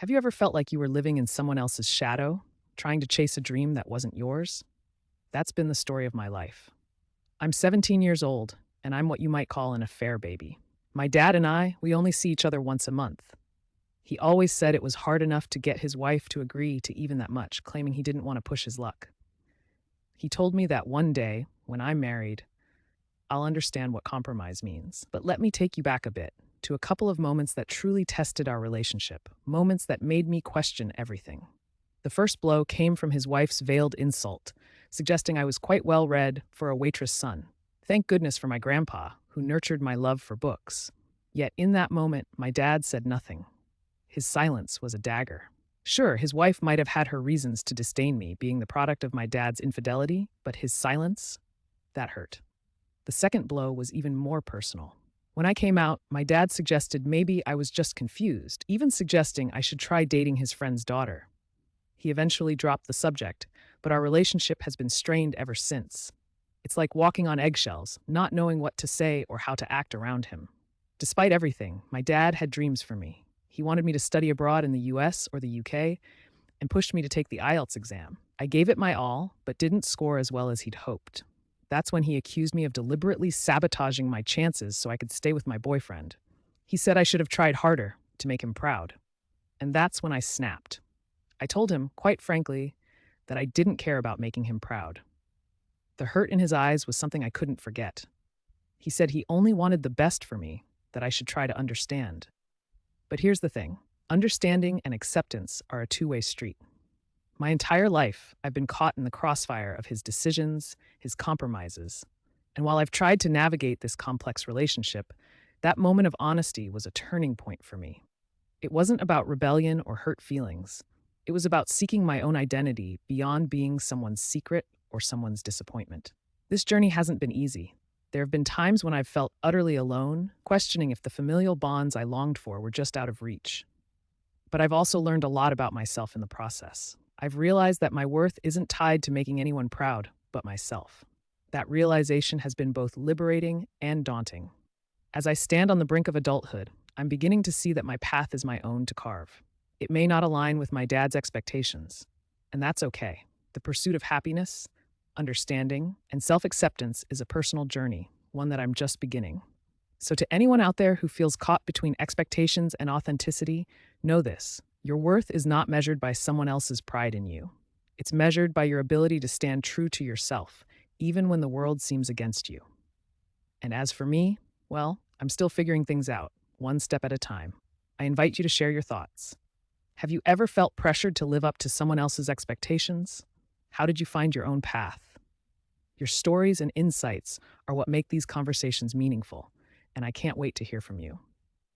Have you ever felt like you were living in someone else's shadow, trying to chase a dream that wasn't yours? That's been the story of my life. I'm 17 years old, and I'm what you might call an affair baby. My dad and we only see each other once a month. He always said it was hard enough to get his wife to agree to even that much, claiming he didn't want to push his luck. He told me that one day, when I'm married, I'll understand what compromise means. But let me take you back a bit to a couple of moments that truly tested our relationship, moments that made me question everything. The first blow came from his wife's veiled insult, suggesting I was quite well read for a waitress' son. Thank goodness for my grandpa, who nurtured my love for books. Yet in that moment, my dad said nothing. His silence was a dagger. Sure, his wife might have had her reasons to disdain me, being the product of my dad's infidelity, but his silence, that hurt. The second blow was even more personal. When I came out, my dad suggested maybe I was just confused, even suggesting I should try dating his friend's daughter. He eventually dropped the subject, but our relationship has been strained ever since. It's like walking on eggshells, not knowing what to say or how to act around him. Despite everything, my dad had dreams for me. He wanted me to study abroad in the US or the UK and pushed me to take the IELTS exam. I gave it my all, but didn't score as well as he'd hoped. That's when he accused me of deliberately sabotaging my chances so I could stay with my boyfriend. He said I should have tried harder to make him proud. And that's when I snapped. I told him, quite frankly, that I didn't care about making him proud. The hurt in his eyes was something I couldn't forget. He said he only wanted the best for me, that I should try to understand. But here's the thing. Understanding and acceptance are a two-way street. My entire life, I've been caught in the crossfire of his decisions, his compromises. And while I've tried to navigate this complex relationship, that moment of honesty was a turning point for me. It wasn't about rebellion or hurt feelings. It was about seeking my own identity beyond being someone's secret or someone's disappointment. This journey hasn't been easy. There have been times when I've felt utterly alone, questioning if the familial bonds I longed for were just out of reach. But I've also learned a lot about myself in the process. I've realized that my worth isn't tied to making anyone proud, but myself. That realization has been both liberating and daunting. As I stand on the brink of adulthood, I'm beginning to see that my path is my own to carve. It may not align with my dad's expectations, and that's okay. The pursuit of happiness, understanding, and self-acceptance is a personal journey, one that I'm just beginning. So to anyone out there who feels caught between expectations and authenticity, know this: your worth is not measured by someone else's pride in you. It's measured by your ability to stand true to yourself, even when the world seems against you. And as for me, well, I'm still figuring things out, one step at a time. I invite you to share your thoughts. Have you ever felt pressured to live up to someone else's expectations? How did you find your own path? Your stories and insights are what make these conversations meaningful, and I can't wait to hear from you.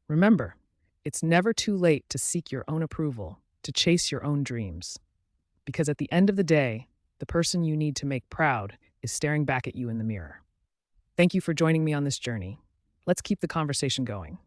Remember, it's never too late to seek your own approval, to chase your own dreams. Because at the end of the day, the person you need to make proud is staring back at you in the mirror. Thank you for joining me on this journey. Let's keep the conversation going.